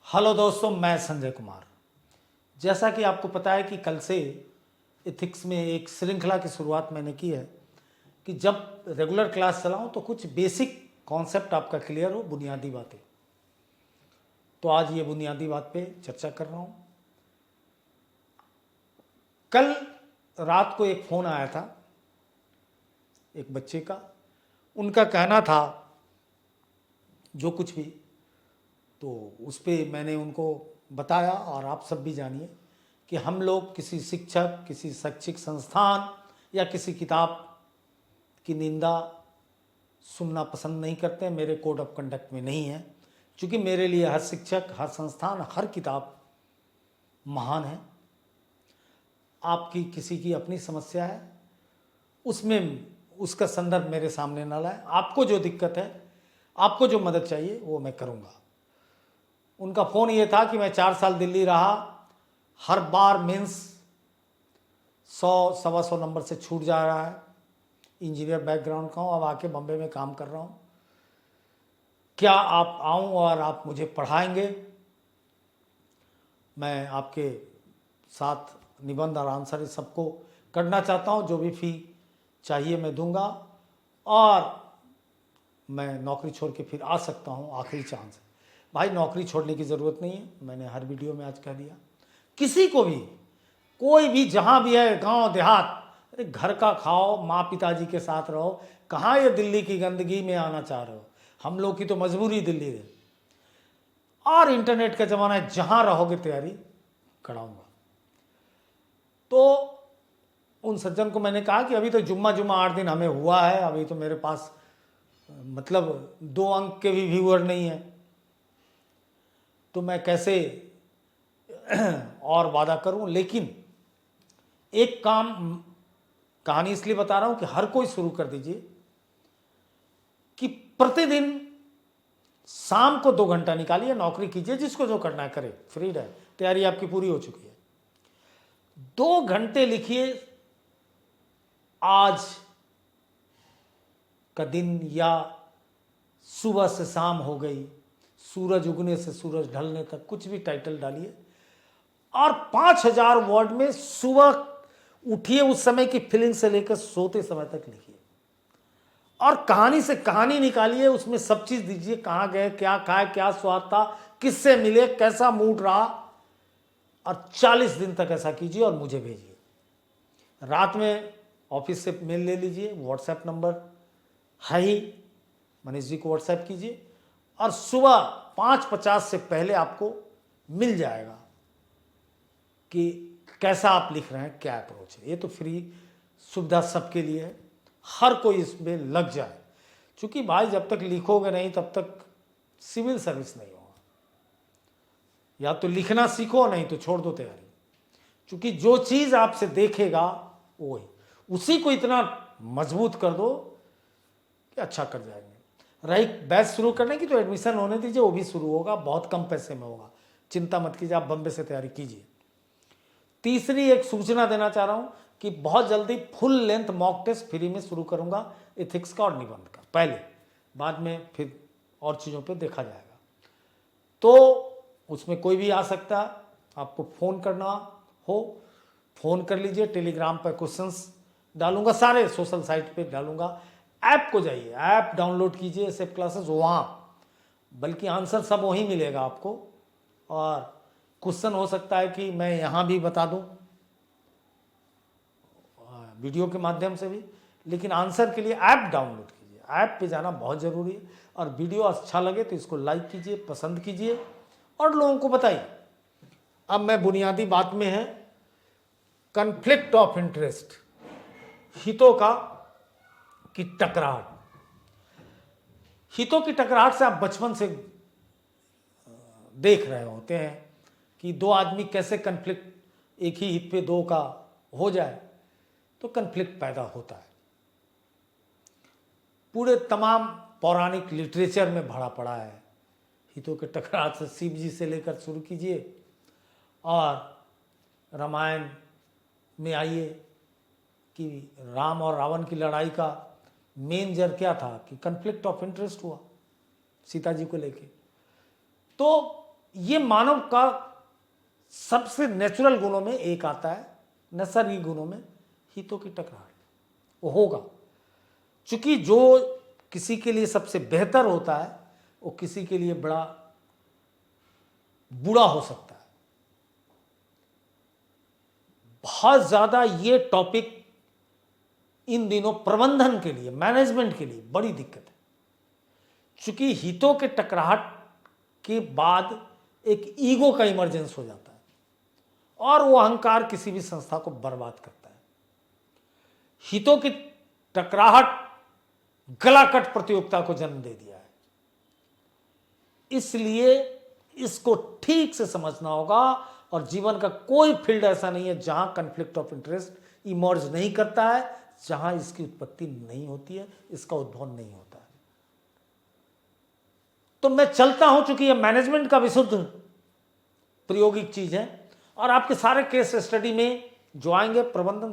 Hello दोस्तों, मैं संजय कुमार। जैसा कि आपको पता है कि कल से एथिक्स में एक श्रृंखला की शुरुआत मैंने की है कि जब रेगुलर क्लास चलाऊं तो कुछ बेसिक कॉन्सेप्ट आपका क्लियर हो, बुनियादी बातें। तो आज ये बुनियादी बात पे चर्चा कर रहा हूं। कल रात को एक फ़ोन आया था एक बच्चे का। उनका कहना था जो कुछ भी, तो उस पर मैंने उनको बताया और आप सब भी जानिए कि हम लोग किसी शिक्षक, किसी शैक्षिक संस्थान या किसी किताब की निंदा सुनना पसंद नहीं करते। मेरे कोड ऑफ कंडक्ट में नहीं है, क्योंकि मेरे लिए हर शिक्षक, हर संस्थान, हर किताब महान है। आपकी किसी की अपनी समस्या है, उसमें उसका संदर्भ मेरे सामने ना लाए। आपको जो दिक्कत है, आपको जो मदद चाहिए वो मैं करूँगा। उनका फ़ोन ये था कि मैं 4 साल दिल्ली रहा, हर बार मेंस 100 सवा 100 नंबर से छूट जा रहा है। इंजीनियर बैकग्राउंड का हूँ, अब आके बम्बे में काम कर रहा हूँ। क्या आप आऊँ और आप मुझे पढ़ाएंगे? मैं आपके साथ निबंध और आंसर इस सबको करना चाहता हूँ। जो भी फ़ी चाहिए मैं दूंगा और मैं नौकरी छोड़ के फिर आ सकता हूँ, आखिरी चांस है। भाई, नौकरी छोड़ने की ज़रूरत नहीं है, मैंने हर वीडियो में आज कह दिया। किसी को भी, कोई भी जहाँ भी है, गांव देहात, अरे घर का खाओ, माँ पिताजी के साथ रहो। कहाँ ये दिल्ली की गंदगी में आना चाह रहे हो? हम लोग की तो मजबूरी दिल्ली है। और इंटरनेट का ज़माना है, जहाँ रहोगे तैयारी कराऊंगा। तो उन सज्जन को मैंने कहा कि अभी तो जुम्मा 8 दिन हमें हुआ है, अभी तो मेरे पास मतलब 2 अंक के भी व्यूअर नहीं है, तो मैं कैसे और वादा करूं। लेकिन एक काम, कहानी इसलिए बता रहा हूं कि हर कोई शुरू कर दीजिए कि प्रतिदिन शाम को 2 घंटा निकालिए, नौकरी कीजिए, जिसको जो करना है करे, फ्री रहे, तैयारी आपकी पूरी हो चुकी है। 2 घंटे लिखिए आज का दिन, या सुबह से शाम हो गई, सूरज उगने से सूरज ढलने तक, कुछ भी टाइटल डालिए और 5000 वर्ड में सुबह उठिए उस समय की फीलिंग से लेकर सोते समय तक लिखिए। और कहानी से कहानी निकालिए, उसमें सब चीज दीजिए, कहाँ गए, क्या खाए, क्या स्वाद था, किससे मिले, कैसा मूड रहा। और 40 दिन तक ऐसा कीजिए और मुझे भेजिए। रात में ऑफिस से मेल ले लीजिए, व्हाट्सएप नंबर है ही, मनीष जी को व्हाट्सएप कीजिए और सुबह 5:50 से पहले आपको मिल जाएगा कि कैसा आप लिख रहे हैं, क्या अप्रोच है। ये तो फ्री सुविधा सबके लिए है, हर कोई इसमें लग जाए। क्योंकि भाई, जब तक लिखोगे नहीं तब तक सिविल सर्विस नहीं होगा। या तो लिखना सीखो, नहीं तो छोड़ दो तैयारी। क्योंकि जो चीज़ आपसे देखेगा वो ही, उसी को इतना मजबूत कर दो कि अच्छा कर जाएंगे। रही बैच शुरू करने की, तो एडमिशन होने दीजिए, वो भी शुरू होगा, बहुत कम पैसे में होगा, चिंता मत कीजिए, आप बम्बे से तैयारी कीजिए। तीसरी एक सूचना देना चाह रहा हूं कि बहुत जल्दी full length mock test free में शुरू करूंगा, एथिक्स का और निबंध का पहले, बाद में फिर और चीज़ों पे देखा जाएगा। तो उसमें कोई भी आ सकता है, आपको फ़ोन करना हो फ़ोन कर लीजिए, टेलीग्राम पर क्वेश्चंस डालूंगा, सारे सोशल साइट पे डालूंगा। ऐप को जाइए, ऐप डाउनलोड कीजिए SF क्लासेस, वहाँ बल्कि आंसर सब वहीं मिलेगा आपको। और क्वेश्चन हो सकता है कि मैं यहाँ भी बता दूँ वीडियो के माध्यम से भी, लेकिन आंसर के लिए ऐप डाउनलोड कीजिए। ऐप पे जाना बहुत ज़रूरी है। और वीडियो अच्छा लगे तो इसको लाइक कीजिए, पसंद कीजिए और लोगों को बताइए। अब मैं बुनियादी बात में है, कन्फ्लिक्ट ऑफ इंटरेस्ट, हितों का की टकराहट। हितों की टकराहट से आप बचपन से देख रहे होते हैं कि 2 आदमी कैसे कन्फ्लिक्ट, एक ही हित पे 2 का हो जाए तो कन्फ्लिक्ट पैदा होता है। पूरे तमाम पौराणिक लिटरेचर में भरा पड़ा है हितों के टकराहट से। शिव जी से लेकर शुरू कीजिए और रामायण में आइए कि राम और रावण की लड़ाई का मेन जर क्या था कि कन्फ्लिक्ट ऑफ इंटरेस्ट हुआ सीता जी को लेके। तो ये मानव का सबसे नेचुरल गुणों में एक आता है, नैसर्गिक गुणों में हितों की टकराहट वो होगा। क्योंकि जो किसी के लिए सबसे बेहतर होता है वो किसी के लिए बड़ा बुरा हो सकता है। बहुत ज्यादा ये टॉपिक इन दिनों प्रबंधन के लिए, मैनेजमेंट के लिए बड़ी दिक्कत है। क्योंकि हितों के टकराहट के बाद एक ईगो का इमरजेंस हो जाता है और वो अहंकार किसी भी संस्था को बर्बाद करता है। हितों की टकराहट गलाकट प्रतियोगिता को जन्म दे दिया है। इसलिए इसको ठीक से समझना होगा और जीवन का कोई फील्ड ऐसा नहीं है जहां कॉन्फ्लिक्ट ऑफ इंटरेस्ट इमर्ज नहीं करता है, जहां इसकी उत्पत्ति नहीं होती है, इसका उद्भव नहीं होता है। तो मैं चलता हूं, चूंकि यह मैनेजमेंट का विशुद्ध प्रायोगिक चीज है और आपके सारे केस स्टडी में जो आएंगे प्रबंधन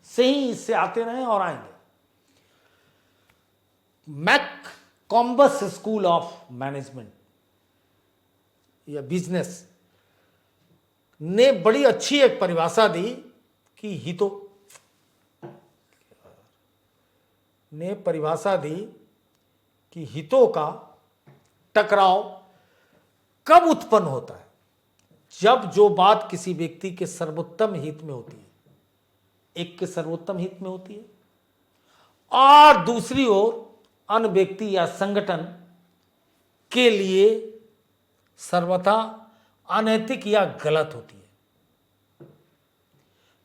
से ही इससे आते रहे और आएंगे। मैककॉम्बस स्कूल ऑफ मैनेजमेंट या बिजनेस ने बड़ी अच्छी एक परिभाषा दी कि हितों का टकराव कब उत्पन्न होता है? जब जो बात किसी व्यक्ति के सर्वोत्तम हित में होती है, एक के सर्वोत्तम हित में होती है और दूसरी ओर अन्य व्यक्ति या संगठन के लिए सर्वथा अनैतिक या गलत होती है।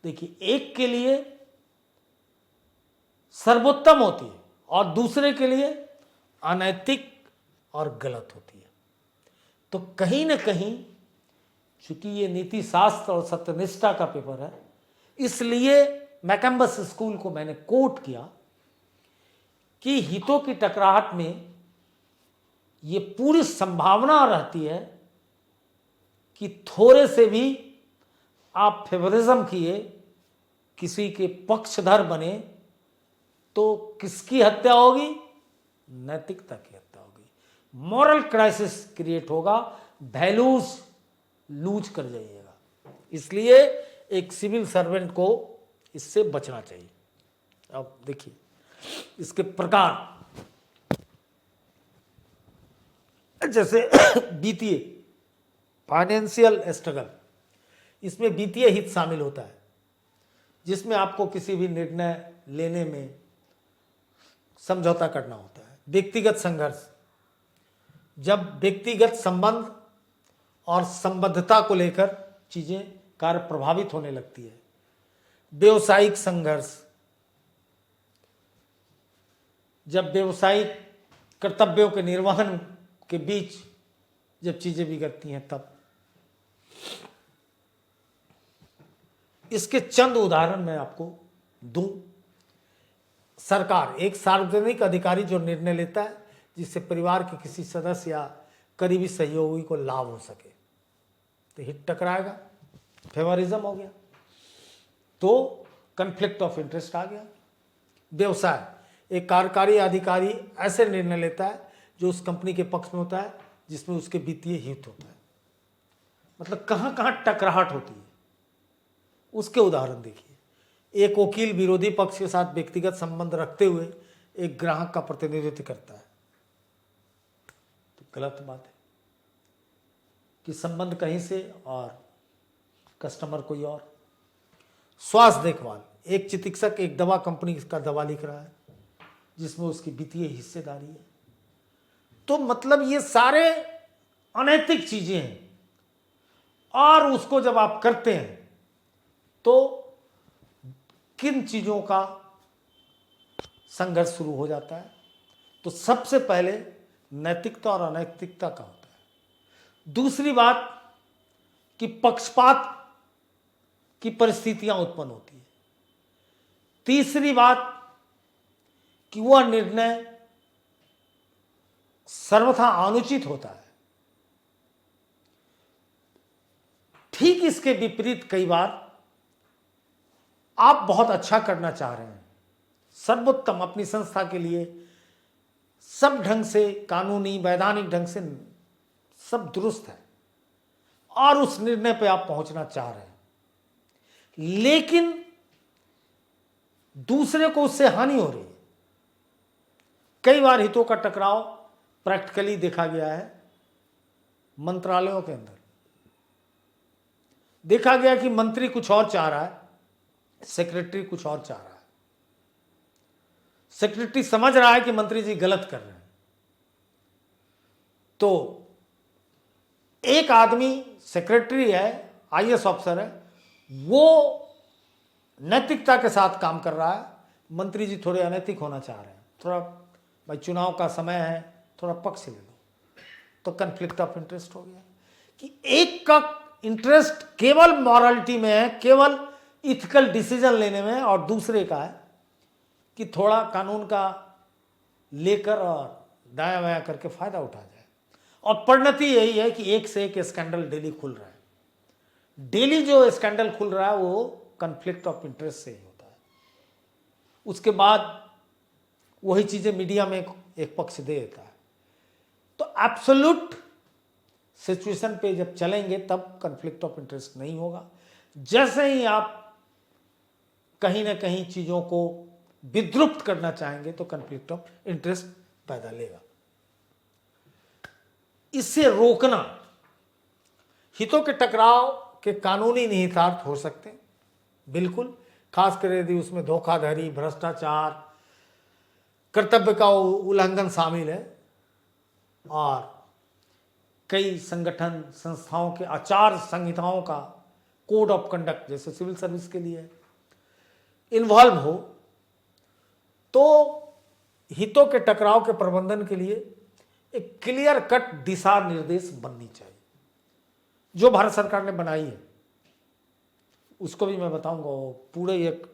देखिए, एक के लिए सर्वोत्तम होती है और दूसरे के लिए अनैतिक और गलत होती है। तो कहीं ना कहीं, चूंकि ये नीति शास्त्र और सत्यनिष्ठा का पेपर है, इसलिए मैककॉम्बस स्कूल को मैंने कोट किया कि हितों की टकराहट में ये पूरी संभावना रहती है कि थोड़े से भी आप फेवरिज्म किए, किसी के पक्षधर बने, तो किसकी हत्या होगी? नैतिकता की हत्या होगी, मॉरल क्राइसिस क्रिएट होगा, वैल्यूज लूज कर जाइएगा। इसलिए एक सिविल सर्वेंट को इससे बचना चाहिए। अब देखिए इसके प्रकार, जैसे वित्तीय फाइनेंशियल स्ट्रगल, इसमें वित्तीय हित शामिल होता है, जिसमें आपको किसी भी निर्णय लेने में समझौता करना होता है। व्यक्तिगत संघर्ष, जब व्यक्तिगत संबंध और संबद्धता को लेकर चीजें कार्य प्रभावित होने लगती है। व्यवसायिक संघर्ष, जब व्यवसायिक कर्तव्यों के निर्वहन के बीच जब चीजें बिगड़ती हैं तब। इसके चंद उदाहरण मैं आपको दूं। सरकार, एक सार्वजनिक अधिकारी जो निर्णय लेता है जिससे परिवार के किसी सदस्य या करीबी सहयोगी को लाभ हो सके, तो हित टकराएगा, फेवरिज्म हो गया, तो कॉन्फ्लिक्ट ऑफ इंटरेस्ट आ गया। व्यवसाय, एक कार्यकारी अधिकारी ऐसे निर्णय लेता है जो उस कंपनी के पक्ष में होता है जिसमें उसके वित्तीय हित होता है। मतलब कहां कहां टकराहट होती है उसके उदाहरण देखिए। एक वकील विरोधी पक्ष के साथ व्यक्तिगत संबंध रखते हुए एक ग्राहक का प्रतिनिधित्व करता है, तो गलत बात है कि संबंध कहीं से और कस्टमर कोई और। स्वास्थ्य देखभाल, एक चिकित्सक एक दवा कंपनी का दवा लिख रहा है जिसमें उसकी वित्तीय हिस्सेदारी है। तो मतलब ये सारे अनैतिक चीजें हैं और उसको जब आप करते हैं तो किन चीजों का संघर्ष शुरू हो जाता है? तो सबसे पहले नैतिकता और अनैतिकता का होता है। दूसरी बात कि पक्षपात की परिस्थितियां उत्पन्न होती है। तीसरी बात कि वह निर्णय सर्वथा अनुचित होता है। ठीक इसके विपरीत कई बार आप बहुत अच्छा करना चाह रहे हैं, सर्वोत्तम अपनी संस्था के लिए सब ढंग से कानूनी वैधानिक ढंग से सब दुरुस्त है, और उस निर्णय पे आप पहुंचना चाह रहे हैं, लेकिन दूसरे को उससे हानि हो रही है। कई बार हितों का टकराव प्रैक्टिकली देखा गया है मंत्रालयों के अंदर। देखा गया कि मंत्री कुछ और चाह रहा है, सेक्रेटरी कुछ और चाह रहा है। सेक्रेटरी समझ रहा है कि मंत्री जी गलत कर रहे हैं, तो एक आदमी सेक्रेटरी है, आईएएस ऑफिसर है, वो नैतिकता के साथ काम कर रहा है, मंत्री जी थोड़े अनैतिक होना चाह रहे हैं, थोड़ा भाई चुनाव का समय है, थोड़ा पक्ष ले लो, तो कन्फ्लिक्ट ऑफ इंटरेस्ट हो गया कि एक का इंटरेस्ट केवल मॉरलिटी में है, केवल इथिकल डिसीजन लेने में, और दूसरे का है कि थोड़ा कानून का लेकर और दाया वाया करके फायदा उठा जाए। और परिणति यही है कि एक से एक स्कैंडल डेली खुल रहा है। डेली जो स्कैंडल खुल रहा है वो कन्फ्लिक्ट ऑफ इंटरेस्ट से ही होता है। उसके बाद वही चीजें मीडिया में एक पक्ष दे देता है। तो एब्सोल्यूट सिचुएशन पे जब चलेंगे तब कन्फ्लिक्ट ऑफ इंटरेस्ट नहीं होगा। जैसे ही आप कहीं ना कहीं चीजों को विद्रुप्त करना चाहेंगे तो कन्फ्लिक्ट ऑफ इंटरेस्ट पैदा लेगा। इससे रोकना, हितों के टकराव के कानूनी निहितार्थ हो सकते हैं, बिल्कुल, खासकर यदि उसमें धोखाधड़ी, भ्रष्टाचार, कर्तव्य का उल्लंघन शामिल है, और कई संगठन संस्थाओं के आचार संहिताओं का कोड ऑफ कंडक्ट जैसे सिविल सर्विस के लिए इन्वॉल्व हो, तो हितों के टकराव के प्रबंधन के लिए एक क्लियर कट दिशा निर्देश बननी चाहिए, जो भारत सरकार ने बनाई है। उसको भी मैं बताऊंगा, पूरे एक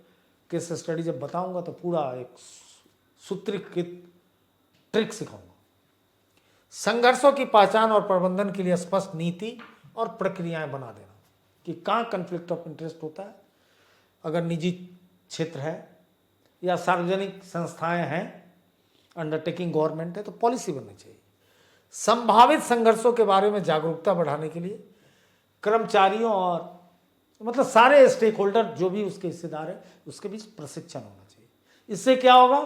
केस स्टडी जब बताऊंगा तो पूरा एक सूत्रीकृत ट्रिक सिखाऊंगा। संघर्षों की पहचान और प्रबंधन के लिए स्पष्ट नीति और प्रक्रियाएं बना देना कि कहाँ कन्फ्लिक्ट ऑफ इंटरेस्ट होता है, अगर निजी क्षेत्र है या सार्वजनिक संस्थाएं हैं, अंडरटेकिंग गवर्नमेंट है, तो पॉलिसी बननी चाहिए। संभावित संघर्षों के बारे में जागरूकता बढ़ाने के लिए कर्मचारियों और मतलब सारे स्टेक होल्डर जो भी उसके हिस्सेदार है उसके बीच प्रशिक्षण होना चाहिए। इससे क्या होगा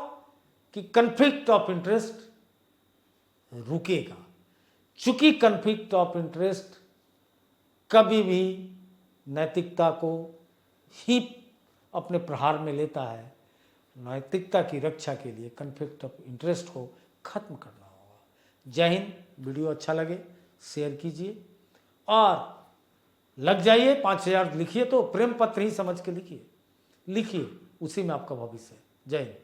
कि कन्फ्लिक्ट ऑफ इंटरेस्ट रुकेगा। चूंकि कन्फ्लिक्ट ऑफ इंटरेस्ट कभी भी नैतिकता को ही अपने प्रहार में लेता है, नैतिकता की रक्षा के लिए कन्फ्लिक्ट ऑफ इंटरेस्ट को खत्म करना होगा। जय हिंद। वीडियो अच्छा लगे शेयर कीजिए और लग जाइए। 5000 लिखिए तो प्रेम पत्र ही समझ के लिखिए, उसी में आपका भविष्य है। जय हिंद।